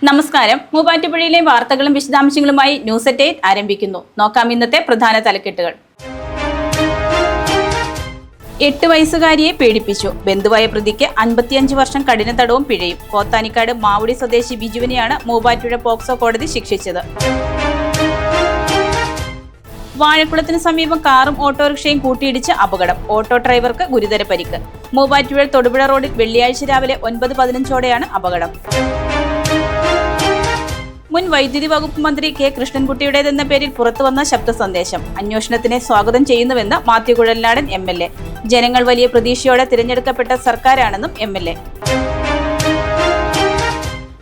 നമസ്കാരം. മൂവാറ്റുപുഴയിലെ വാർത്തകളും വിശദാംശങ്ങളുമായി ന്യൂസ് അറ്റ് 8 ആരംഭിക്കുന്നു. നോക്കാം ഇന്നത്തെ പ്രധാന തലക്കെട്ടുകൾ. 8 വയസ്സുകാരിയെ പീഡിപ്പിച്ചു. ബന്ധുവായ പ്രതിക്ക് 55 വർഷം കഠിന തടവും പിഴയും. പോത്താനിക്കാട് മാവുടി സ്വദേശി ബിജുവിനെയാണ് മൂവാറ്റുപുഴ പോക്സോ കോടതി ശിക്ഷിച്ചത്. വാഴക്കുളത്തിന് സമീപം കാറും ഓട്ടോറിക്ഷയും കൂട്ടിയിടിച്ച് അപകടം. ഓട്ടോ ഡ്രൈവർക്ക് ഗുരുതര പരിക്ക്. മൂവാറ്റുപുഴ തൊടുപുഴ റോഡിൽ വെള്ളിയാഴ്ച രാവിലെ 9:15 അപകടം. മുൻ വൈദ്യുതി വകുപ്പ് മന്ത്രി കെ കൃഷ്ണൻകുട്ടിയുടേതെന്ന പേരിൽ പുറത്തുവന്ന ശബ്ദ സന്ദേശം. അന്വേഷണത്തിനെ സ്വാഗതം ചെയ്യുന്നുവെന്ന് മാത്യു കുഴൽനാടൻ MLA. ജനങ്ങൾ വലിയ പ്രതീക്ഷയോടെ തിരഞ്ഞെടുക്കപ്പെട്ട സർക്കാരാണെന്നും MLA.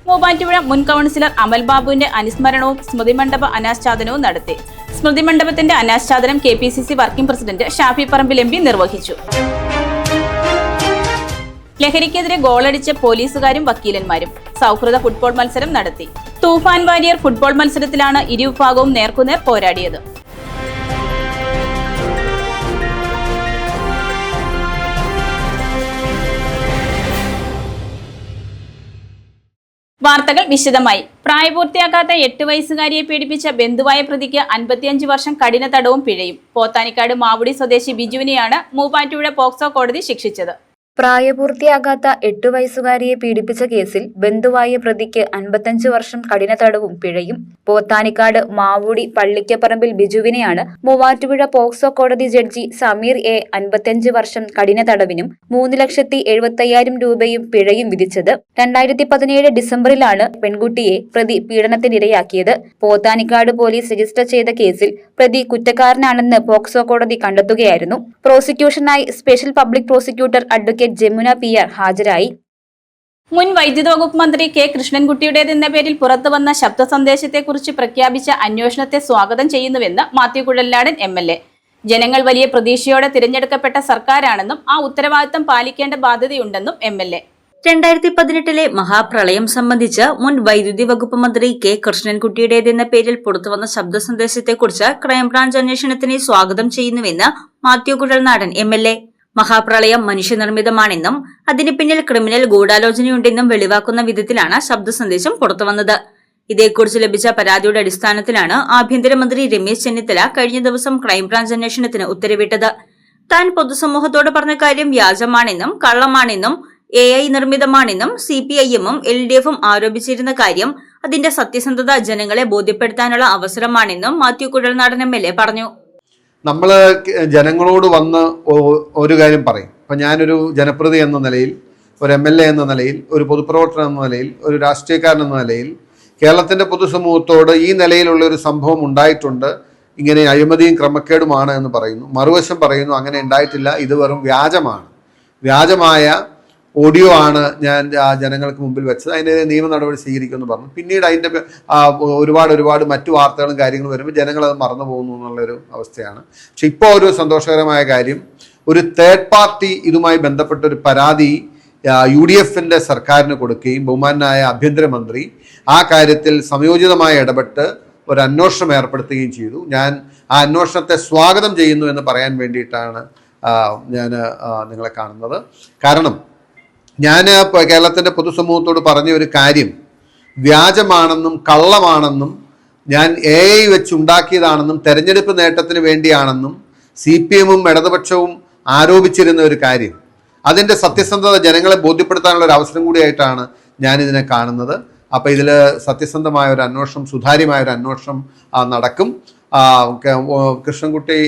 മൂവാറ്റുപുഴ മുൻ കൗൺസിലർ അമൽ ബാബുവിന്റെ അനുസ്മരണവും സ്മൃതിമണ്ഡപ അനാച്ഛാദനവും നടത്തി. സ്മൃതിമണ്ഡപത്തിന്റെ അനാച്ഛാദനം KPCC working president Shafi Parambil MP നിർവഹിച്ചു. ലഹരിക്കെതിരെ ഗോളടിച്ച പോലീസുകാരും വക്കീലന്മാരും. സൗഹൃദ ഫുട്ബോൾ മത്സരം നടത്തി. തൂഫാൻ വാരിയർ ഫുട്ബോൾ മത്സരത്തിലാണ് ഇരുവിഭാഗവും നേർക്കുനേർ പോരാടിയത്. വാർത്തകൾ വിശദമായി. പ്രായപൂർത്തിയാക്കാത്ത 8 വയസ്സുകാരിയെ പീഡിപ്പിച്ച ബന്ധുവായ പ്രതിക്ക് 55 വർഷം കഠിന തടവും പിഴയും. പോത്താനിക്കാട് മാവുടി സ്വദേശി ബിജുവിനെയാണ് മൂവാറ്റുപുഴ പോക്സോ കോടതി ശിക്ഷിച്ചത്. പ്രായപൂർത്തിയാകാത്ത 8 വയസ്സുകാരിയെ പീഡിപ്പിച്ച കേസിൽ ബന്ധുവായ പ്രതിക്ക് 55 വർഷം കഠിന തടവും പിഴയും. പോത്താനിക്കാട് മാവുടി പള്ളിക്കപ്പറമ്പിൽ ബിജുവിനെയാണ് മൂവാറ്റുപുഴ പോക്സോ കോടതി ജഡ്ജി സമീർ A 55 വർഷം കഠിന തടവിനും 3,75,000 രൂപയും പിഴയും വിധിച്ചത്. 2017 ഡിസംബറിലാണ് പെൺകുട്ടിയെ പ്രതി പീഡനത്തിനിരയാക്കിയത്. പോത്താനിക്കാട് പോലീസ് രജിസ്റ്റർ ചെയ്ത കേസിൽ പ്രതി കുറ്റക്കാരനാണെന്ന് പോക്സോ കോടതി കണ്ടെത്തുകയായിരുന്നു. പ്രോസിക്യൂഷനായി special public prosecutor advocate Jamuna PR ഹാജരായി. മുൻ വൈദ്യുതി വകുപ്പ് മന്ത്രി കെ കൃഷ്ണൻകുട്ടിയുടേതെന്ന പേരിൽ പുറത്തുവന്ന ശബ്ദ സന്ദേശത്തെക്കുറിച്ച് പ്രഖ്യാപിച്ച അന്വേഷണത്തെ സ്വാഗതം ചെയ്യുന്നുവെന്ന് മാത്യു കുഴൽനാടൻ MLA. ജനങ്ങൾ വലിയ പ്രതീക്ഷയോടെ തിരഞ്ഞെടുക്കപ്പെട്ട സർക്കാരാണെന്നും ആ ഉത്തരവാദിത്തം പാലിക്കേണ്ട ബാധ്യതയുണ്ടെന്നും MLA. 2018 മഹാപ്രളയം സംബന്ധിച്ച് മുൻ വൈദ്യുതി വകുപ്പ് മന്ത്രി കെ കൃഷ്ണൻകുട്ടിയുടേതെന്ന പേരിൽ പുറത്തുവന്ന ശബ്ദ സന്ദേശത്തെക്കുറിച്ച് ക്രൈംബ്രാഞ്ച് അന്വേഷണത്തിനെ സ്വാഗതം ചെയ്യുന്നുവെന്ന് മാത്യു കുഴൽനാടൻ MLA. മഹാപ്രളയം മനുഷ്യനിർമ്മിതമാണെന്നും അതിന് പിന്നിൽ ക്രിമിനൽ ഗൂഢാലോചനയുണ്ടെന്നും വെളിവാക്കുന്ന വിധത്തിലാണ് ശബ്ദ സന്ദേശം പുറത്തുവന്നത്. ഇതേക്കുറിച്ച് ലഭിച്ച പരാതിയുടെ അടിസ്ഥാനത്തിലാണ് ആഭ്യന്തരമന്ത്രി രമേശ് ചെന്നിത്തല കഴിഞ്ഞ ദിവസം ക്രൈംബ്രാഞ്ച് അന്വേഷണത്തിന് ഉത്തരവിട്ടത്. താൻ പൊതുസമൂഹത്തോട് പറഞ്ഞ കാര്യം വ്യാജമാണെന്നും കള്ളമാണെന്നും AI നിർമ്മിതമാണെന്നും CPIM-ഉം LDF-ഉം ആരോപിച്ചിരുന്ന കാര്യം അതിന്റെ സത്യസന്ധത ജനങ്ങളെ ബോധ്യപ്പെടുത്താനുള്ള അവസരമാണെന്നും മാത്യു കുഴൽനാടൻ MLA പറഞ്ഞു. നമ്മൾ ജനങ്ങളോട് വന്ന് ഒരു കാര്യം പറയും. ഇപ്പം ഞാനൊരു ജനപ്രതി എന്ന നിലയിൽ, ഒരു MLA എന്ന നിലയിൽ, ഒരു പൊതുപ്രവർത്തകൻ എന്ന നിലയിൽ, ഒരു രാഷ്ട്രീയക്കാരൻ എന്ന നിലയിൽ കേരളത്തിൻ്റെ പൊതുസമൂഹത്തോട് ഈ നിലയിലുള്ള ഒരു സംഭവം ഉണ്ടായിട്ടുണ്ട്, ഇങ്ങനെ അഴിമതിയും ക്രമക്കേടുമാണ് എന്ന് പറയുന്നു. മറുവശം പറയുന്നു അങ്ങനെ ഉണ്ടായിട്ടില്ല, ഇത് വെറും വ്യാജമായ ഓഡിയോ ആണ് ഞാൻ ജനങ്ങൾക്ക് മുമ്പിൽ വെച്ചത്, അതിനെതിരെ നിയമ നടപടി സ്വീകരിക്കുമെന്ന് പറഞ്ഞു. പിന്നീട് അതിൻ്റെ ഒരുപാട് മറ്റു വാർത്തകളും കാര്യങ്ങളും വരുമ്പോൾ ജനങ്ങളത് മറന്നു പോകുന്നു എന്നുള്ളൊരു അവസ്ഥയാണ്. പക്ഷെ ഇപ്പോൾ ഒരു സന്തോഷകരമായ കാര്യം, ഒരു തേർഡ് പാർട്ടി ഇതുമായി ബന്ധപ്പെട്ട ഒരു പരാതി UDF-ന്റെ സർക്കാരിന് കൊടുക്കുകയും ബഹുമാനായ ആഭ്യന്തരമന്ത്രി ആ കാര്യത്തിൽ സംയോജിതമായി ഇടപെട്ട് ഒരു അന്വേഷണം ഏർപ്പെടുത്തുകയും ചെയ്തു. ഞാൻ ആ അന്വേഷണത്തെ സ്വാഗതം ചെയ്യുന്നു എന്ന് പറയാൻ വേണ്ടിയിട്ടാണ് ഞാൻ നിങ്ങളെ കാണുന്നത്. കാരണം ഞാൻ കേരളത്തിൻ്റെ പൊതുസമൂഹത്തോട് പറഞ്ഞ ഒരു കാര്യം വ്യാജമാണെന്നും കള്ളമാണെന്നും ഞാൻ AI വെച്ചുണ്ടാക്കിയതാണെന്നും തെരഞ്ഞെടുപ്പ് നേട്ടത്തിന് വേണ്ടിയാണെന്നും CPM-ഉം ഇടതുപക്ഷവും ആരോപിച്ചിരുന്ന ഒരു കാര്യം, അതിൻ്റെ സത്യസന്ധത ജനങ്ങളെ ബോധ്യപ്പെടുത്താനുള്ള ഒരു അവസരം കൂടിയായിട്ടാണ് ഞാനിതിനെ കാണുന്നത്. അപ്പോൾ ഇതിൽ സത്യസന്ധമായ ഒരു അന്വേഷണം, സുതാര്യമായ ഒരു അന്വേഷണം നടക്കും. കൃഷ്ണൻകുട്ടി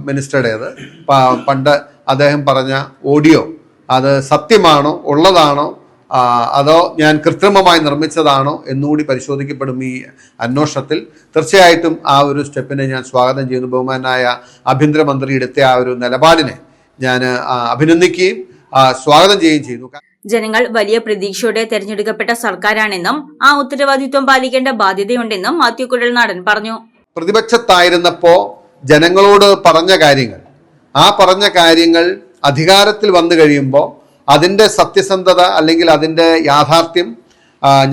മിനിസ്റ്ററുടേത് പണ്ട് അദ്ദേഹം പറഞ്ഞ ഓഡിയോ അത് സത്യമാണോ, ഉള്ളതാണോ, അതോ ഞാൻ കൃത്രിമമായി നിർമ്മിച്ചതാണോ എന്നുകൂടി പരിശോധിക്കപ്പെടും ഈ അന്വേഷണത്തിൽ. തീർച്ചയായിട്ടും ആ ഒരു സ്റ്റെപ്പിനെ ഞാൻ സ്വാഗതം ചെയ്യുന്നു. ബഹുമാനായ ആഭ്യന്തരമന്ത്രി എടുത്ത ആ ഒരു നിലപാടിനെ ഞാൻ അഭിനന്ദിക്കുകയും സ്വാഗതം ചെയ്യുകയും ചെയ്തു. ജനങ്ങൾ വലിയ പ്രതീക്ഷയോടെ തെരഞ്ഞെടുക്കപ്പെട്ട സർക്കാരാണെന്നും ആ ഉത്തരവാദിത്വം പാലിക്കേണ്ട ബാധ്യതയുണ്ടെന്നും മാത്യു കുഴൽനാടൻ പറഞ്ഞു. പ്രതിപക്ഷത്തായിരുന്നപ്പോൾ ജനങ്ങളോട് പറഞ്ഞ കാര്യങ്ങൾ അധികാരത്തിൽ വന്നു കഴിയുമ്പോൾ അതിൻ്റെ സത്യസന്ധത അല്ലെങ്കിൽ അതിൻ്റെ യാഥാർത്ഥ്യം,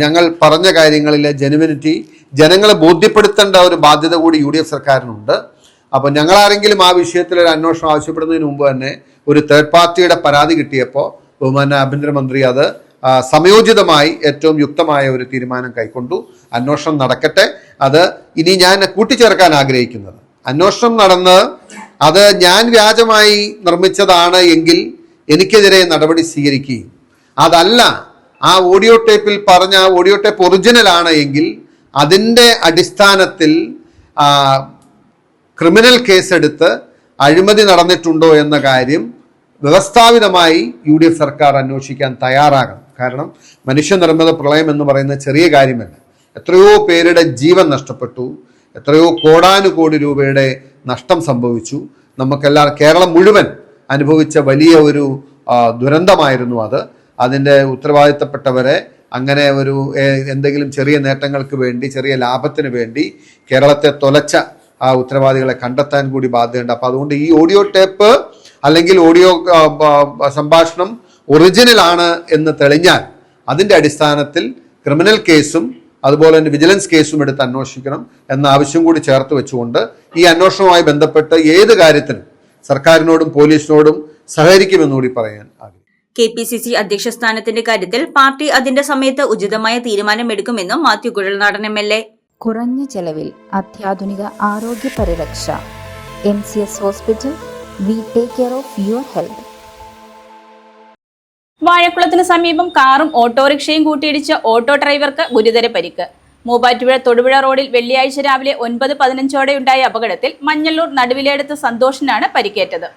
ഞങ്ങൾ പറഞ്ഞ കാര്യങ്ങളിലെ ജെനുവിനിറ്റി ജനങ്ങളെ ബോധ്യപ്പെടുത്തേണ്ട ഒരു ബാധ്യത കൂടി UDF സർക്കാരിനുണ്ട്. അപ്പോൾ ഞങ്ങളാരെങ്കിലും ആ വിഷയത്തിൽ ഒരു അന്വേഷണം ആവശ്യപ്പെടുന്നതിന് മുമ്പ് തന്നെ ഒരു തേർഡ് പാർട്ടിയുടെ പരാതി കിട്ടിയപ്പോൾ ബഹുമാന ആഭ്യന്തരമന്ത്രി അത് സമയോചിതമായി ഏറ്റവും യുക്തമായ ഒരു തീരുമാനം കൈക്കൊണ്ടു. അന്വേഷണം നടക്കട്ടെ. അത് ഇനി ഞാൻ കൂട്ടിച്ചേർക്കാൻ ആഗ്രഹിക്കുന്നത്, അന്വേഷണം നടന്ന് അത് ഞാൻ വ്യാജമായി നിർമ്മിച്ചതാണ് എങ്കിൽ എനിക്കെതിരെ നടപടി സ്വീകരിക്കുകയും, അതല്ല ആ ഓഡിയോ ടേപ്പിൽ പറഞ്ഞ ആ ഓഡിയോ ടേപ്പ് ഒറിജിനൽ ആണ് എങ്കിൽ അതിൻ്റെ അടിസ്ഥാനത്തിൽ ക്രിമിനൽ കേസെടുത്ത് അഴിമതി നടന്നിട്ടുണ്ടോ എന്ന കാര്യം വ്യവസ്ഥാപിതമായി UDF സർക്കാർ അന്വേഷിക്കാൻ തയ്യാറാകണം. കാരണം മനുഷ്യനിർമ്മിത പ്രളയം എന്ന് പറയുന്ന ചെറിയ കാര്യമല്ല. എത്രയോ പേരുടെ ജീവൻ നഷ്ടപ്പെട്ടു, എത്രയോ കോടാനുകോടി രൂപയുടെ നഷ്ടം സംഭവിച്ചു. നമുക്കെല്ലാം കേരളം മുഴുവൻ അനുഭവിച്ച വലിയ ഒരു ദുരന്തമായിരുന്നു അത്. അതിൻ്റെ ഉത്തരവാദിത്തപ്പെട്ടവരെ അങ്ങനെ ഒരു എന്തെങ്കിലും ചെറിയ നേട്ടങ്ങൾക്ക് വേണ്ടി, ചെറിയ ലാഭത്തിന് വേണ്ടി കേരളത്തെ തൊലച്ച ആ ഉത്തരവാദികളെ കണ്ടെത്താൻ കൂടി ബാധ്യതയുണ്ട്. അപ്പോൾ അതുകൊണ്ട് ഈ ഓഡിയോ ടേപ്പ് അല്ലെങ്കിൽ ഓഡിയോ സംഭാഷണം ഒറിജിനൽ ആണ് എന്ന് തെളിഞ്ഞാൽ അതിൻ്റെ അടിസ്ഥാനത്തിൽ ക്രിമിനൽ കേസും അതുപോലെ തന്നെ വിജിലൻസ് കേസും എടുത്ത് അന്വേഷിക്കണം എന്ന ആവശ്യം കൂടി ചേർത്ത് വെച്ചുകൊണ്ട് ഈ അന്വേഷണവുമായി ബന്ധപ്പെട്ട് ഏത് കാര്യത്തിനും സർക്കാരിനോടും പോലീസിനോടും സഹകരിക്കുമെന്നുകൂടി പറയാൻ ആഗ്രഹിക്കുന്നു. KPCC അധ്യക്ഷ സ്ഥാനത്തിന്റെ കാര്യത്തിൽ പാർട്ടി അതിന്റെ സമയത്ത് ഉചിതമായ തീരുമാനമെടുക്കുമെന്നും മാത്യു കുഴൽനാടൻ MLA. കുറഞ്ഞ ചെലവിൽ അത്യാധുനിക ആരോഗ്യ പരിരക്ഷ. MCS hospital. We take care of your health. വാഴക്കുളത്തിന് സമീപം കാറും ഓട്ടോറിക്ഷയും കൂട്ടിയിടിച്ച് ഓട്ടോ ഡ്രൈവർക്ക് ഗുരുതര പരിക്ക്. മൂവാറ്റുപുഴ തൊടുപുഴ റോഡിൽ വെള്ളിയാഴ്ച രാവിലെ 9:15 ഉണ്ടായ അപകടത്തിൽ മഞ്ഞള്ളൂർ നടുവിലേടത്ത് സന്തോഷിനാണ് പരിക്കേറ്റത്.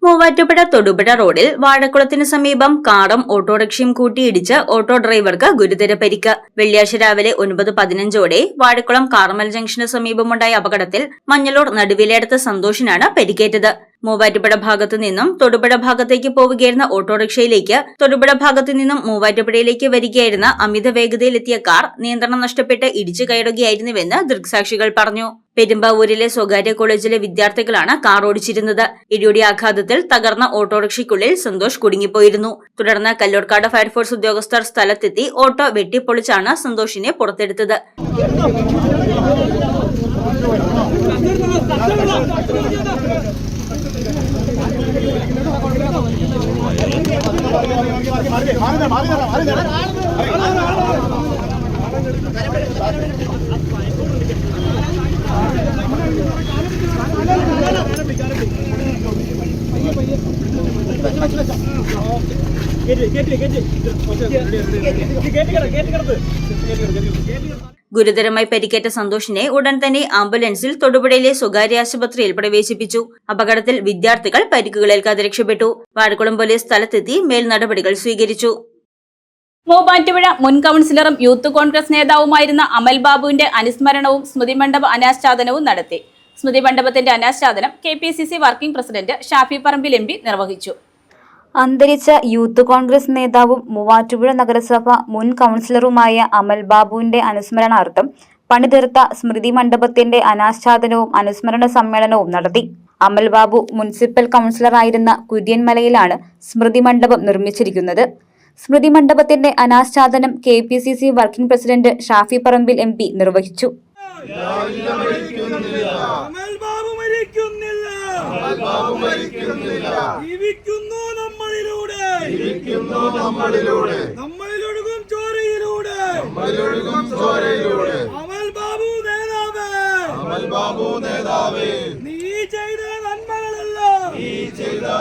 മൂവാറ്റുപുഴ തൊടുപുഴ റോഡിൽ വാഴക്കുളത്തിന് സമീപം കാറും ഓട്ടോറിക്ഷയും കൂട്ടിയിടിച്ച് ഓട്ടോ ഡ്രൈവർക്ക് ഗുരുതര പരിക്ക്. വെള്ളിയാഴ്ച രാവിലെ 9:15 വാഴക്കുളം കാർമൽ ജംഗ്ഷന് സമീപമുണ്ടായ അപകടത്തിൽ മഞ്ഞളൂർ നടുവിലേടത്ത് സന്തോഷിനാണ് പരിക്കേറ്റത്. മൂവാറ്റുപുഴ ഭാഗത്തു നിന്നും തൊടുപുഴ ഭാഗത്തേക്ക് പോവുകയായിരുന്ന ഓട്ടോറിക്ഷയിലേക്ക് തൊടുപുഴ ഭാഗത്തു നിന്നും മൂവാറ്റുപുഴയിലേക്ക് വരികയായിരുന്ന അമിത വേഗതയിലെത്തിയ കാർ നിയന്ത്രണം നഷ്ടപ്പെട്ട് ഇടിച്ചു കയറുകയായിരുന്നുവെന്ന് ദൃക്സാക്ഷികൾ പറഞ്ഞു. പെരുമ്പാവൂരിലെ സ്വകാര്യ കോളേജിലെ വിദ്യാർത്ഥികളാണ് കാർ ഓടിച്ചിരുന്നത്. ഇടിയുടെ ആഘാതത്തിൽ തകർന്ന ഓട്ടോറിക്ഷയ്ക്കുള്ളിൽ സന്തോഷ് കുടുങ്ങിപ്പോയിരുന്നു. തുടർന്ന് കല്ലോർക്കാട് ഫയർഫോഴ്സ് ഉദ്യോഗസ്ഥർ സ്ഥലത്തെത്തി ഓട്ടോ വെട്ടിപ്പൊളിച്ചാണ് സന്തോഷിനെ പുറത്തെടുത്തത്. ഗുരുതരമായി പരിക്കേറ്റ സന്തോഷിനെ ഉടൻ തന്നെ ആംബുലൻസിൽ തൊടുപുഴയിലെ സ്വകാര്യ ആശുപത്രിയിൽ പ്രവേശിപ്പിച്ചു. അപകടത്തിൽ വിദ്യാർത്ഥികൾ പരിക്കുകളേൽക്കാതെ രക്ഷപ്പെട്ടു. വാഴക്കുളം പോലീസ് സ്ഥലത്തെത്തി മേൽ നടപടികൾ സ്വീകരിച്ചു. മൂവാറ്റുപുഴ മുൻ കൌൺസിലറും യൂത്ത് കോൺഗ്രസ് നേതാവുമായിരുന്ന അമൽ ബാബുവിന്റെ അനുസ്മരണവും സ്മൃതി മണ്ഡപ അനാച്ഛാദനവും നടത്തി. സ്മൃതി മണ്ഡപത്തിന്റെ അനാച്ഛാദനം KPCC working president Shafi Parambil MP നിർവഹിച്ചു. അന്തരിച്ച യൂത്ത് കോൺഗ്രസ് നേതാവും മൂവാറ്റുപുഴ നഗരസഭ മുൻ കൌൺസിലറുമായ അമൽ ബാബുവിന്റെ അനുസ്മരണാർത്ഥം പണിതീർത്ത സ്മൃതി മണ്ഡപത്തിന്റെ അനാച്ഛാദനവും അനുസ്മരണ സമ്മേളനവും നടത്തി. അമൽ ബാബു മുനിസിപ്പൽ കൌൺസിലറായിരുന്ന കുര്യൻമലയിലാണ് സ്മൃതി മണ്ഡപം നിർമ്മിച്ചിരിക്കുന്നത്. സ്മൃതി മണ്ഡപത്തിന്റെ അനാച്ഛാദനം KPCC working president Shafi Parambil MP നിർവഹിച്ചു. നമ്മളിലൊഴുകും ചോരയിലൂടെ അമൽ ബാബു നേതാവേ നീ ചെയ്ത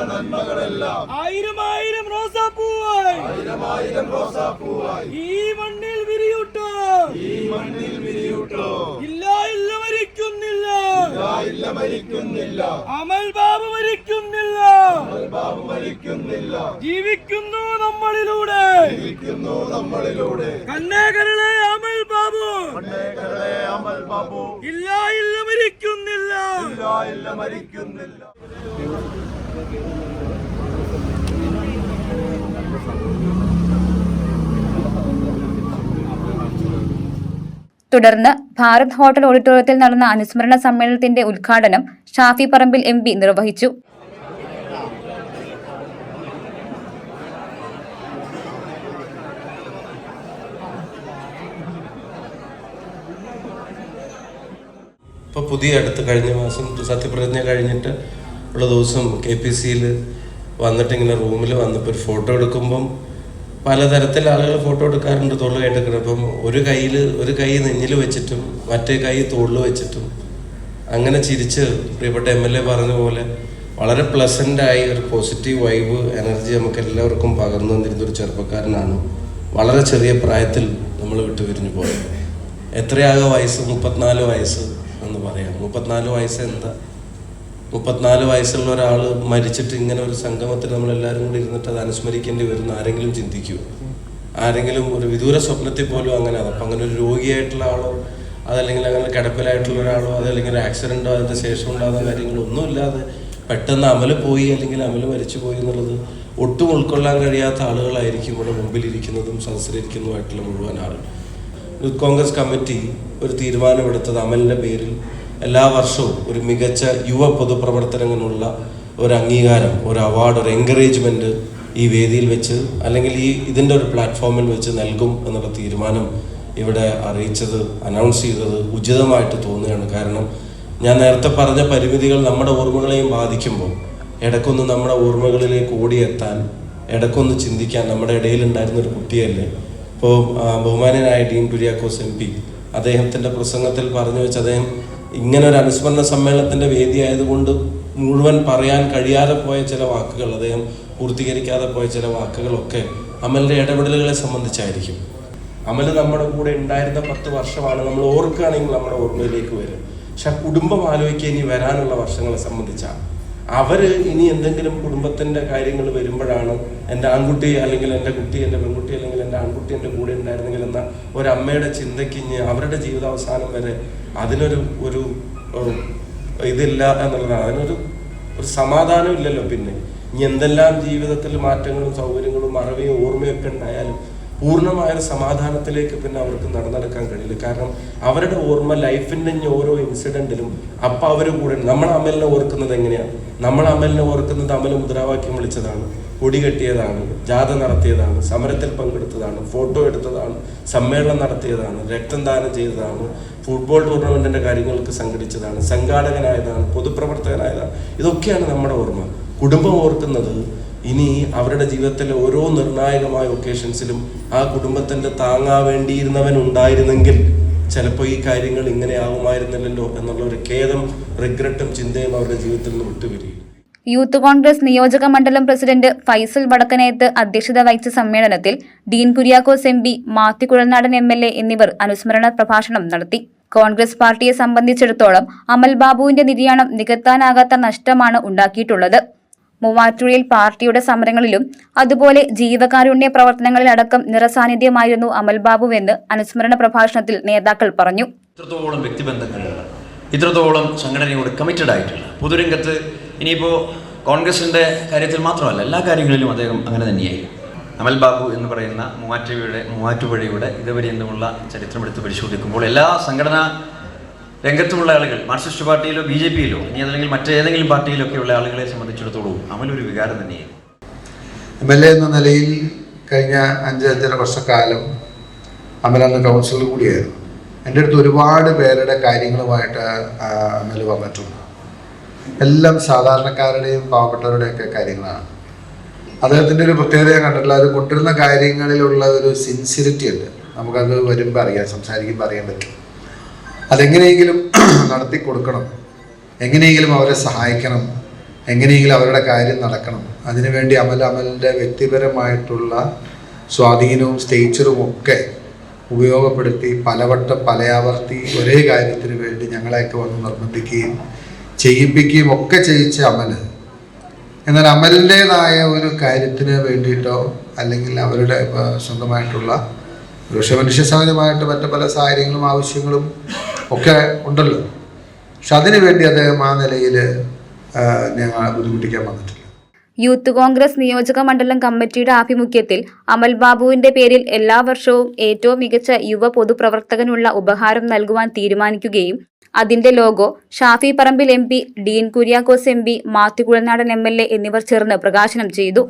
നന്മകളെല്ലാം ആയിരം റോസാപ്പൂവായി ഈ മണ്ണിൽ വിരിയൂട്ടോ ഇല്ല മരിക്കുന്നില്ല അമൽ ബാബു മരിക്കുന്നില്ല ജീവിക്കുന്നു നമ്മളിലൂടെ കണ്ണേകരളെ അമൽ ബാബു ഇല്ല മരിക്കുന്നില്ല തുടർന്ന് ഭാരത് ഹോട്ടൽ ഓഡിറ്റോറിയത്തിൽ നടന്ന അനുസ്മരണ സമ്മേളനത്തിന്റെ ഉദ്ഘാടനം ഷാഫി പറമ്പിൽ MP നിർവഹിച്ചു. ഇപ്പോൾ അടുത്ത് കഴിഞ്ഞ മാസം സത്യപ്രതിജ്ഞ കഴിഞ്ഞിട്ട് ഉള്ള ദിവസം KPCയിൽ വന്നിട്ട് ഇങ്ങനെ റൂമിൽ വന്നപ്പോൾ ഒരു ഫോട്ടോ എടുക്കുമ്പം പലതരത്തിൽ ആളുകൾ ഫോട്ടോ എടുക്കാറുണ്ട് തോളിലായിട്ടൊക്കെ. അപ്പം ഒരു കൈ നെഞ്ഞിൽ വെച്ചിട്ടും മറ്റേ കൈ തോളിൽ വെച്ചിട്ടും അങ്ങനെ ചിരിച്ച് പ്രിയപ്പെട്ട MLA പറഞ്ഞ പോലെ വളരെ പ്ലസൻ്റായി ഒരു പോസിറ്റീവ് വൈബ് എനർജി നമുക്ക് എല്ലാവർക്കും പകർന്നു തന്നിരുന്ന ഒരു ചെറുപ്പക്കാരനാണ് വളരെ ചെറിയ പ്രായത്തിൽ നമ്മൾ വിട്ടുപിരിഞ്ഞു പോയത്. എത്രയാകെ വയസ്സ്? 34 വയസ്സ് എന്ന് പറയാം. 34 വയസ്സ് എന്താ? 34 വയസ്സുള്ള ഒരാൾ മരിച്ചിട്ട് ഇങ്ങനെ ഒരു സംഗമത്തിൽ നമ്മളെല്ലാവരും കൂടി ഇരുന്നിട്ട് അത് അനുസ്മരിക്കേണ്ടി വരുന്ന ആരെങ്കിലും ചിന്തിക്കൂ? ആരെങ്കിലും ഒരു വിദൂര സ്വപ്നത്തിൽ പോലും അങ്ങനെ അപ്പം അങ്ങനെ ഒരു രോഗിയായിട്ടുള്ള ആളോ അതല്ലെങ്കിൽ അങ്ങനെ കിടപ്പിലായിട്ടുള്ള ഒരാളോ അതല്ലെങ്കിൽ ഒരു ആക്സിഡൻറ്റോ അതിൻ്റെ ശേഷം ഉണ്ടാകുന്ന കാര്യങ്ങളോ ഒന്നുമില്ലാതെ പെട്ടെന്ന് അമൽ പോയി അല്ലെങ്കിൽ അമൽ മരിച്ചു പോയി എന്നുള്ളത് ഒട്ടും ഉൾക്കൊള്ളാൻ കഴിയാത്ത ആളുകളായിരിക്കും ഇവിടെ മുമ്പിലിരിക്കുന്നതും സദസ്സിലിരിക്കുന്നതുമായിട്ടുള്ള മുഴുവൻ ആളുകൾ. യൂത്ത് കോൺഗ്രസ് കമ്മിറ്റി ഒരു തീരുമാനമെടുത്തത് അമലിൻ്റെ പേരിൽ എല്ലാ വർഷവും ഒരു മികച്ച യുവ പൊതുപ്രവർത്തനത്തിനുള്ള ഒരു അംഗീകാരം, ഒരു അവാർഡ്, ഒരു എൻകറേജ്മെൻറ്റ് ഈ വേദിയിൽ വെച്ച് അല്ലെങ്കിൽ ഇതിൻ്റെ ഒരു പ്ലാറ്റ്ഫോമിൽ വെച്ച് നൽകും എന്നുള്ള തീരുമാനം ഇവിടെ അറിയിച്ചത്, അനൗൺസ് ചെയ്തത് ഉചിതമായിട്ട് തോന്നുകയാണ്. കാരണം ഞാൻ നേരത്തെ പറഞ്ഞ പരിമിതികൾ നമ്മുടെ ഓർമ്മകളെയും ബാധിക്കുമ്പോൾ ഇടയ്ക്കൊന്ന് നമ്മുടെ ഓർമ്മകളിലേക്ക് ഓടിയെത്താൻ, ഇടയ്ക്കൊന്ന് ചിന്തിക്കാൻ നമ്മുടെ ഇടയിലുണ്ടായിരുന്നൊരു കുട്ടിയല്ലേ. ഇപ്പോൾ ബഹുമാനനായ ഡീൻ കുര്യാക്കോസ് MP അദ്ദേഹത്തിൻ്റെ പ്രസംഗത്തിൽ പറഞ്ഞു വെച്ച് അദ്ദേഹം ഇങ്ങനെ ഒരു അനുസ്മരണ സമ്മേളനത്തിൻ്റെ വേദി ആയതുകൊണ്ട് മുഴുവൻ പറയാൻ കഴിയാതെ പോയ ചില വാക്കുകൾ, അദ്ദേഹം പൂർത്തീകരിക്കാതെ പോയ ചില വാക്കുകളൊക്കെ അമലിൻ്റെ ഇടപെടലുകളെ സംബന്ധിച്ചായിരിക്കും. അമൽ നമ്മുടെ കൂടെ ഉണ്ടായിരുന്ന 10 വർഷമാണ് നമ്മൾ ഓർക്കുകയാണെങ്കിൽ നമ്മുടെ ഓർമ്മയിലേക്ക് വരും. പക്ഷെ ആ കുടുംബം ആലോചിക്കുക ഇനി വരാനുള്ള വർഷങ്ങളെ സംബന്ധിച്ചാണ്. അവർ ഇനി എന്തെങ്കിലും കുടുംബത്തിൻ്റെ കാര്യങ്ങൾ വരുമ്പോഴാണ് എൻ്റെ ആൺകുട്ടി അല്ലെങ്കിൽ എൻ്റെ കുട്ടി, എൻ്റെ പെൺകുട്ടി അല്ലെങ്കിൽ എൻ്റെ ആൺകുട്ടി എൻ്റെ കൂടെ ഉണ്ടായിരുന്നെങ്കിൽ എന്ന ഒരമ്മയുടെ ചിന്തയ്ക്ക് അവരുടെ ജീവിതാവസാനം വരെ അതിനൊരു ഇതില്ല എന്നുള്ളതാണ്. അതിനൊരു സമാധാനം ഇല്ലല്ലോ. പിന്നെ ഇനി എന്തെല്ലാം ജീവിതത്തിൽ മാറ്റങ്ങളും സൗകര്യങ്ങളും അറിവും ഓർമ്മയൊക്കെ ഉണ്ടായാലും പൂർണ്ണമായൊരു സമാധാനത്തിലേക്ക് പിന്നെ അവർക്ക് നടന്നെടുക്കാൻ കഴിയില്ല. കാരണം അവരുടെ ഓർമ്മ ലൈഫിൻ്റെ ഓരോ ഇൻസിഡൻറ്റിലും അപ്പം അവർ കൂടെ. നമ്മൾ അമലിനെ ഓർക്കുന്നത് എങ്ങനെയാണ്? നമ്മൾ അമലിനെ ഓർക്കുന്നത് അമൽ മുദ്രാവാക്യം വിളിച്ചതാണ്, കൊടി കെട്ടിയതാണ്, ജാഥ നടത്തിയതാണ്, സമരത്തിൽ പങ്കെടുത്തതാണ്, ഫോട്ടോ എടുത്തതാണ്, സമ്മേളനം നടത്തിയതാണ്, രക്തം ദാനം ചെയ്തതാണ്, ഫുട്ബോൾ ടൂർണമെൻറ്റിൻ്റെ കാര്യങ്ങൾക്ക് സംഘടിച്ചതാണ്, സംഘാടകനായതാണ്, പൊതുപ്രവർത്തകനായതാണ്. ഇതൊക്കെയാണ് നമ്മുടെ ഓർമ്മ. കുടുംബം ഓർക്കുന്നത് ഇനി അവരുടെ ജീവിതത്തിലെ ഓരോ നിർണായകമായ ഒക്കേഷൻസിലും ആ കുടുംബത്തിൻ്റെ താങ്ങാൻ വേണ്ടിയിരുന്നവൻ ഉണ്ടായിരുന്നെങ്കിൽ ചിലപ്പോൾ ഈ കാര്യങ്ങൾ ഇങ്ങനെ ആകുമായിരുന്നില്ലല്ലോ എന്നുള്ള ഒരു ഖേദം, റിഗ്രറ്റും ചിന്തയും അവരുടെ ജീവിതത്തിൽ നിന്ന് വിട്ടുവരികയും. യൂത്ത് കോൺഗ്രസ് നിയോജക മണ്ഡലം പ്രസിഡന്റ് ഫൈസൽ വടക്കനേത്ത് അധ്യക്ഷത വഹിച്ച സമ്മേളനത്തിൽ ഡീൻ കുര്യാക്കോസ് MP, മാത്യു കുഴൽനാടൻ MLA എന്നിവർ അനുസ്മരണ പ്രഭാഷണം നടത്തി. കോൺഗ്രസ് പാർട്ടിയെ സംബന്ധിച്ചിടത്തോളം അമൽ ബാബുവിന്റെ നിര്യാണം നികത്താനാകാത്ത നഷ്ടമാണ് ഉണ്ടാക്കിയിട്ടുള്ളത്. മൂവാറ്റുപുഴയിൽ പാർട്ടിയുടെ സമരങ്ങളിലും അതുപോലെ ജീവകാരുണ്യ പ്രവർത്തനങ്ങളിലടക്കം നിറസാന്നിധ്യമായിരുന്നു അമൽ ബാബുവെന്ന് അനുസ്മരണ പ്രഭാഷണത്തിൽ നേതാക്കൾ പറഞ്ഞു. ഇത്രത്തോളം വ്യക്തിബന്ധങ്ങളുള്ള, ഇത്രത്തോളം സംഘടനയോട് കമ്മിറ്റഡ് ആയിട്ടുള്ള, പൊതുരംഗത്ത് ഇനിയിപ്പോൾ കോൺഗ്രസിൻ്റെ കാര്യത്തിൽ മാത്രമല്ല എല്ലാ കാര്യങ്ങളിലും അദ്ദേഹം അങ്ങനെ തന്നെയായി. അമൽ ബാബു എന്ന് പറയുന്ന മൂവാറ്റുപുഴയുടെ ഇതുപര്യന്തമുള്ള ചരിത്രമെടുത്ത് പരിശോധിക്കുമ്പോൾ എല്ലാ സംഘടനാ രംഗത്തുമുള്ള ആളുകൾ, മാർക്സിസ്റ്റ് പാർട്ടിയിലോ BJPയിലോ ഇനി അതല്ലെങ്കിൽ മറ്റേതെങ്കിലും പാർട്ടിയിലൊക്കെയുള്ള ആളുകളെ സംബന്ധിച്ചിടത്തോളം അമലൊരു വികാരം തന്നെയായിരുന്നു. MLA എന്ന നിലയിൽ കഴിഞ്ഞ 5-5.5 വർഷക്കാലം അമൽ കൗൺസിലർ കൂടിയായിരുന്നു. എൻ്റെ അടുത്ത് ഒരുപാട് പേരുടെ കാര്യങ്ങളുമായിട്ട് അമൽ വന്നിട്ടുണ്ട്. എല്ലാം സാധാരണക്കാരുടെയും പാവപ്പെട്ടവരുടെയൊക്കെ കാര്യങ്ങളാണ്. അദ്ദേഹത്തിൻ്റെ ഒരു പ്രത്യേകത കണ്ടിട്ടുള്ള അത് കൊണ്ടിരുന്ന കാര്യങ്ങളിലുള്ള ഒരു സിൻസിയറിറ്റി ഉണ്ട്. നമുക്കത് വരുമ്പോൾ അറിയാം, സംസാരിക്കുമ്പോൾ അറിയാൻ പറ്റും. അതെങ്ങനെയെങ്കിലും നടത്തി കൊടുക്കണം, എങ്ങനെയെങ്കിലും അവരെ സഹായിക്കണം, എങ്ങനെയെങ്കിലും അവരുടെ കാര്യം നടക്കണം. അതിനുവേണ്ടി അമലിൻ്റെ വ്യക്തിപരമായിട്ടുള്ള സ്വാധീനവും സ്റ്റേച്ചറും ഒക്കെ ഉപയോഗപ്പെടുത്തി പലവട്ടം പലയാവർത്തി ഒരേ കാര്യത്തിന് വേണ്ടി ഞങ്ങളെയൊക്കെ വന്ന് നിർബന്ധിക്കുകയും ചെയ്യിപ്പിക്കുകയും ഒക്കെ ചെയ്യിച്ച അമൽ. എന്നാൽ അമലിൻ്റേതായ ഒരു കാര്യത്തിന് വേണ്ടിയിട്ടോ അല്ലെങ്കിൽ അവരുടെ സ്വന്തമായിട്ടുള്ള പക്ഷേ മനുഷ്യ സഹജമായിട്ട് മറ്റു പല സാഹചര്യങ്ങളും ആവശ്യങ്ങളും ഒക്കെ ഉണ്ടല്ലോ. പക്ഷെ അതിനു വേണ്ടി അദ്ദേഹം ആ നിലയിൽ ഞങ്ങൾ ബുദ്ധിമുട്ടിക്കാൻ വന്നിട്ടില്ല. യൂത്ത് കോൺഗ്രസ് നിയോജക മണ്ഡലം കമ്മിറ്റിയുടെ ആഭിമുഖ്യത്തിൽ അമൽ ബാബുവിന്റെ പേരിൽ എല്ലാ വർഷവും ഏറ്റവും മികച്ച യുവ പൊതുപ്രവർത്തകനുള്ള ഉപഹാരം നൽകുവാൻ തീരുമാനിക്കുകയും അതിന്റെ logo Shafi Parambil MP, Dean Kuriakose MP, Mathew Kuzhalnadan MLA എന്നിവർ ചേർന്ന് പ്രകാശനം ചെയ്തു.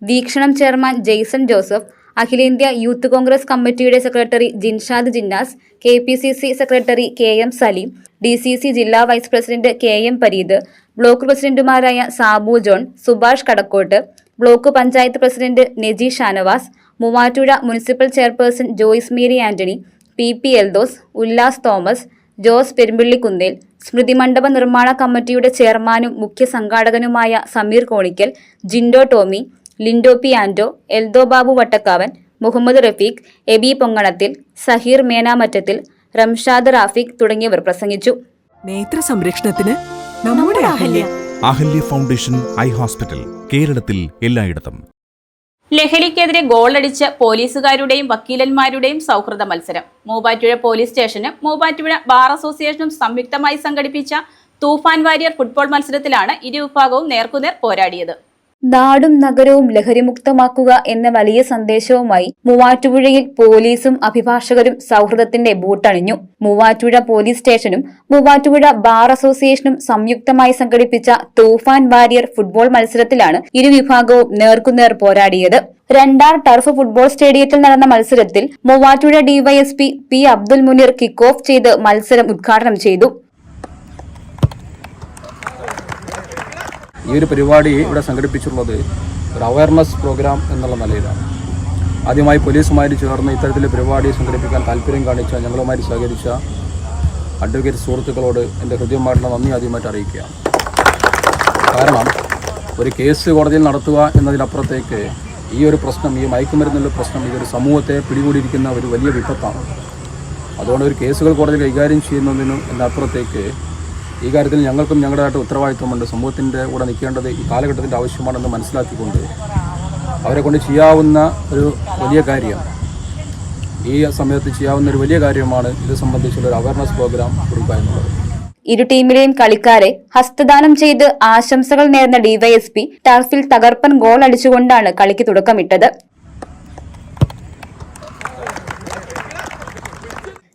വീക്ഷണം ചെയർമാൻ ജെയ്സൺ ജോസഫ്, അഖിലേന്ത്യാ യൂത്ത് കോൺഗ്രസ് കമ്മിറ്റിയുടെ secretary Jinshad Jinnas, KPCC secretary KM Saleem, DCC ജില്ലാ vice president KM Pareed, block പ്രസിഡന്റുമാരായ Sabu John, Subhash Kadakkott, block panchayat president Neji Shanavas, Muvattupuzha municipal chairperson Joyce Mary Antony, PP Eldhose, Ullas Thomas, Jose Perumpillikunnel, സ്മൃതി മണ്ഡപ നിർമ്മാണ കമ്മിറ്റിയുടെ ചെയർമാനും മുഖ്യ സംഘാടകനുമായ സമീർ കോണിക്കൽ, ജിൻഡോ ടോമി, ലിൻഡോ പി ആൻഡോ, എൽദോ ബാബു വട്ടക്കാവൻ, മുഹമ്മദ് റഫീഖ്, എബി പൊങ്ങണത്തിൽ, സഹീർ മേനാമറ്റത്തിൽ, റംഷാദ് റാഫിഖ് തുടങ്ങിയവർ പ്രസംഗിച്ചു. നേത്ര സംരക്ഷണത്തിന് നമ്മുടെ അഹല്യ ഫൗണ്ടേഷൻ ഐ ഹോസ്പിറ്റൽ, കേരളത്തിൽ എല്ലായിടത്തും. ലഹരിക്കെതിരെ ഗോളടിച്ച് പോലീസുകാരുടെയും വക്കീലന്മാരുടെയും സൗഹൃദ മത്സരം. മൂവാറ്റുപുഴ പോലീസ് സ്റ്റേഷനും മൂവാറ്റുപുഴ ബാർ അസോസിയേഷനും സംയുക്തമായി സംഘടിപ്പിച്ച തൂഫാൻ വാരിയർ ഫുട്ബോൾ മത്സരത്തിലാണ് ഇരുവിഭാഗവും നേർക്കുനേർ പോരാടിയത്. നാടും നഗരവും ലഹരിമുക്തമാക്കുക എന്ന വലിയ സന്ദേശവുമായി മൂവാറ്റുപുഴയിൽ പോലീസും അഭിഭാഷകരും സൗഹൃദത്തിന്റെ ബൂട്ടണിഞ്ഞു. മൂവാറ്റുപുഴ പോലീസ് സ്റ്റേഷനും മൂവാറ്റുപുഴ ബാർ അസോസിയേഷനും സംയുക്തമായി സംഘടിപ്പിച്ച തൂഫാൻ വാരിയർ ഫുട്ബോൾ മത്സരത്തിലാണ് ഇരുവിഭാഗവും നേർക്കുനേർ പോരാടിയത്. രണ്ടാർ ടർഫ് ഫുട്ബോൾ സ്റ്റേഡിയത്തിൽ നടന്ന മത്സരത്തിൽ Muvattupuzha DYSP P Abdul Muneer kick off ചെയ്ത് മത്സരം ഉദ്ഘാടനം ചെയ്തു. ഈ ഒരു പരിപാടി ഇവിടെ സംഘടിപ്പിച്ചിട്ടുള്ളത് ഒരു അവയർനെസ് പ്രോഗ്രാം എന്നുള്ള നിലയിലാണ്. ആദ്യമായി പോലീസുമായി ചേർന്ന് ഇത്തരത്തിലെ പരിപാടി സംഘടിപ്പിക്കാൻ താല്പര്യം കാണിച്ച ഞങ്ങളുമായി സഹകരിച്ച അഡ്വക്കേറ്റ് സുഹൃത്തുക്കളോട് എൻ്റെ ഹൃദയമായിട്ടുള്ള നന്ദി ആദ്യമായിട്ട് അറിയിക്കുകയാണ്. കാരണം ഒരു കേസ് കോടതിയിൽ നടത്തുക എന്നതിനപ്പുറത്തേക്ക് ഈ ഒരു പ്രശ്നം, ഈ മയക്കുമരുന്നുള്ള പ്രശ്നം, ഇതൊരു സമൂഹത്തെ പിടികൂടിയിരിക്കുന്ന ഒരു വലിയ വിപത്താണ്. അതുകൊണ്ട് ഒരു കേസുകൾ കോടതിയിൽ കൈകാര്യം ചെയ്യുന്നതിനും എന്നപ്പുറത്തേക്ക് ഈ കാര്യത്തിൽ ഞങ്ങൾക്കും ഞങ്ങളുടേതായിട്ട് ഉത്തരവാദിത്വമുണ്ട്. സമൂഹത്തിൻ്റെ കൂടെ നിൽക്കേണ്ടത് ഈ കാലഘട്ടത്തിൻ്റെ ആവശ്യമാണെന്ന് മനസ്സിലാക്കിക്കൊണ്ട് അവരെ കൊണ്ട് ചെയ്യാവുന്ന ഒരു വലിയ കാര്യം, ഈ സമയത്ത് ചെയ്യാവുന്ന ഒരു വലിയ കാര്യമാണ് ഇത് സംബന്ധിച്ചുള്ള ഒരു അവയർനെസ് പ്രോഗ്രാം കൊടുക്കുക എന്നുള്ളത്. ഇരു ടീമിലെയും കളിക്കാരെ ഹസ്തദാനം ചെയ്ത് ആശംസകൾ നേർന്ന DYSP ടർഫിൽ തകർപ്പൻ ഗോൾ അടിച്ചുകൊണ്ടാണ് കളിക്ക് തുടക്കമിട്ടത്.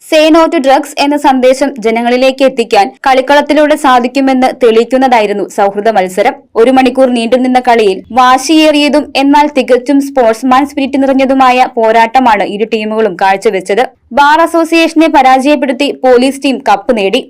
സേ നോ ടു ഡ്രഗ്സ് എന്ന സന്ദേശം ജനങ്ങളിലേക്ക് എത്തിക്കാൻ കളിക്കളത്തിലൂടെ സാധിക്കുമെന്ന് തെളിയിക്കുന്നതായിരുന്നു സൗഹൃദ മത്സരം. 1 മണിക്കൂർ നീണ്ടുനിന്ന കളിയിൽ വാശിയേറിയതും എന്നാൽ തികച്ചും സ്പോർട്സ്മാൻ സ്പിരിറ്റ് നിറഞ്ഞതുമായ പോരാട്ടമാണ് ഇരു ടീമുകളും കാഴ്ചവെച്ചത്. ബാർ അസോസിയേഷനെ പരാജയപ്പെടുത്തി പോലീസ് ടീം കപ്പ് നേടി.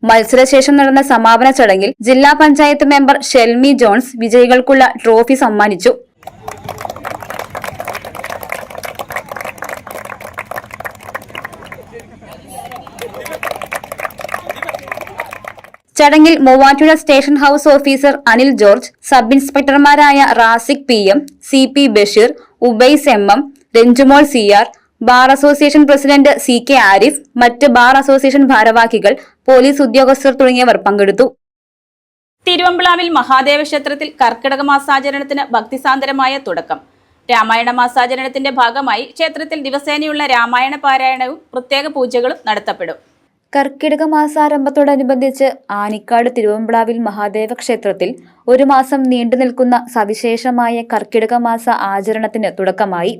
മത്സരശേഷം നടന്ന സമാപന ചടങ്ങിൽ ജില്ലാ പഞ്ചായത്ത് മെമ്പർ ഷെൽമി ജോൺസ് വിജയികൾക്കുള്ള ട്രോഫി സമ്മാനിച്ചു. ചടങ്ങിൽ Muvattupuzha station house officer Anil George, sub ഇൻസ്പെക്ടർമാരായ Raziq PM, CP Basheer, Ubais MM, Ranjumol CR, bar association president CK Arif, മറ്റ് ബാർ അസോസിയേഷൻ ഭാരവാഹികൾ, പോലീസ് ഉദ്യോഗസ്ഥർ തുടങ്ങിയവർ പങ്കെടുത്തു. തിരുവമ്പിളാവിൽ മഹാദേവ ക്ഷേത്രത്തിൽ കർക്കിടക മാസാചരണത്തിന് ഭക്തിസാന്ദ്രമായ തുടക്കം. രാമായണ മാസാചരണത്തിന്റെ ഭാഗമായി ക്ഷേത്രത്തിൽ ദിവസേനയുള്ള രാമായണ പാരായണവും പ്രത്യേക പൂജകളും നടത്തപ്പെടും. കർക്കിടക മാസാരംഭത്തോടനുബന്ധിച്ച് ആനിക്കാട് തിരുവമ്പിളാവിൽ മഹാദേവ ക്ഷേത്രത്തിൽ 1 മാസം നീണ്ടു നിൽക്കുന്ന സവിശേഷമായ കർക്കിടക മാസ ആചരണത്തിന് തുടക്കമായി.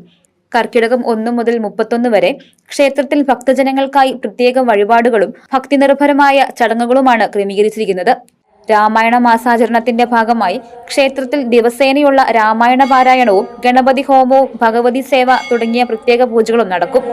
കർക്കിടകം 1 മുതൽ 31 വരെ ക്ഷേത്രത്തിൽ ഭക്തജനങ്ങൾക്കായി പ്രത്യേക വഴിപാടുകളും ഭക്തിനിർഭരമായ ചടങ്ങുകളുമാണ് ക്രമീകരിച്ചിരിക്കുന്നത്. രാമായണ മാസാചരണത്തിന്റെ ഭാഗമായി ക്ഷേത്രത്തിൽ ദിവസേനയുള്ള രാമായണ പാരായണവും ഗണപതി ഹോമവും ഭഗവതി സേവ തുടങ്ങിയ പ്രത്യേക പൂജകളും നടക്കും.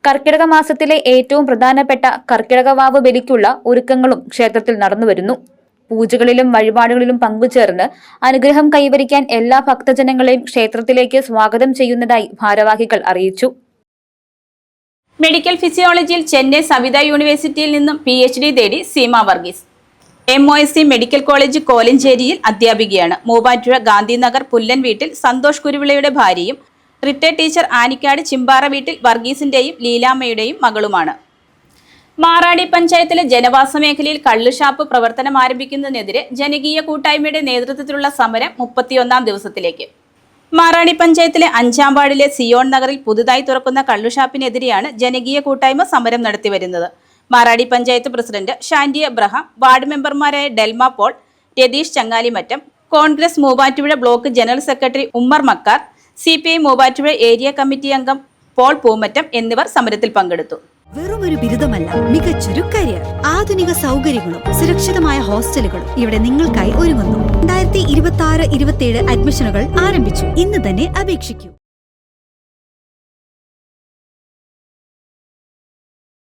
കർക്കിടക മാസത്തിലെ ഏറ്റവും പ്രധാനപ്പെട്ട കർക്കിടകവാവ് ബലിക്കുള്ള ഒരുക്കങ്ങളും ക്ഷേത്രത്തിൽ നടന്നുവരുന്നു. പൂജകളിലും വഴിപാടുകളിലും പങ്കുചേർന്ന് അനുഗ്രഹം കൈവരിക്കാൻ എല്ലാ ഭക്തജനങ്ങളെയും ക്ഷേത്രത്തിലേക്ക് സ്വാഗതം ചെയ്യുന്നതായി ഭാരവാഹികൾ അറിയിച്ചു. മെഡിക്കൽ ഫിസിയോളജിയിൽ ചെന്നൈ സവിത യൂണിവേഴ്സിറ്റിയിൽ നിന്നും PhD നേടി Seema Varghese. MOSC medical college കോലഞ്ചേരിയിൽ അധ്യാപികയാണ്. മൂവാറ്റുപുഴ ഗാന്ധിനഗർ പുല്ലൻ വീട്ടിൽ സന്തോഷ് കുരുവിളയുടെ ഭാര്യയും റിട്ടയർഡ് ടീച്ചർ ആനിക്കാട് ചിമ്പാറ വീട്ടിൽ വർഗീസിന്റെയും ലീലാമ്മയുടെയും മകളുമാണ്. മാറാടി പഞ്ചായത്തിലെ ജനവാസ മേഖലയിൽ കള്ളുഷാപ്പ് പ്രവർത്തനം ആരംഭിക്കുന്നതിനെതിരെ ജനകീയ കൂട്ടായ്മയുടെ നേതൃത്വത്തിലുള്ള സമരം 31ാം ദിവസത്തിലേക്ക്. മാറാടി പഞ്ചായത്തിലെ 5-ാം വാർഡിലെ സിയോൺ നഗറിൽ പുതുതായി തുറക്കുന്ന കള്ളുഷാപ്പിനെതിരെയാണ് ജനകീയ കൂട്ടായ്മ സമരം നടത്തിവരുന്നത്. മാറാടി പഞ്ചായത്ത് പ്രസിഡന്റ് ഷാൻഡി അബ്രഹാം, വാർഡ് മെമ്പർമാരായ Delma Paul, Ratheesh Changalimattam, Congress Muvattupuzha block general secretary Ummer Makkar, CPI Muvattupuzha area committee അംഗം പോൾ പൂമറ്റം എന്നിവർ സമരത്തിൽ പങ്കെടുത്തു. വെറുമൊരു ബിരുദമല്ല, മികച്ചൊരു കരിയർ, ആധുനിക സൗകര്യങ്ങളും സുരക്ഷിതമായ ഹോസ്റ്റലുകളും ഇവിടെ നിങ്ങൾക്കായി ഒരുങ്ങുന്നു. 2026-27 അഡ്മിഷനുകൾ ആരംഭിച്ചു. ഇന്ന് തന്നെ അപേക്ഷിക്കൂ.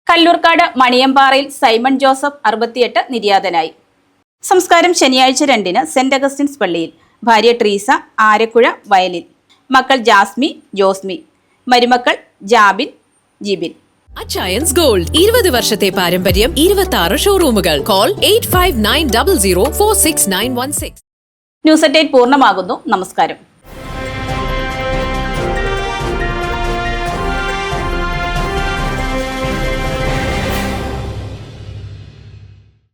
കല്ലൂർക്കാട് മണിയമ്പാറയിൽ സൈമൺ ജോസഫ് 68 നിര്യാതനായി. സംസ്കാരം ശനിയാഴ്ച 2-ന് സെന്റ് അഗസ്റ്റിൻസ് പള്ളിയിൽ. ഭാര്യ ട്രീസ, ആരക്കുഴ വയലിൽ. മക്കൾ ജാസ്മി, ജോസ്മി. മരുമക്കൾ ജാബിൻ, ജിബിൻ. അച്ചയൻസ് ഗോൾഡ് 20 വർഷത്തെ പാരമ്പര്യം, 26 ഷോറൂമുകൾ. കോൾ 8590046916. ന്യൂസ് അറ്റ് 8 പൂർണ്ണമാകുന്നു. നമസ്കാരം.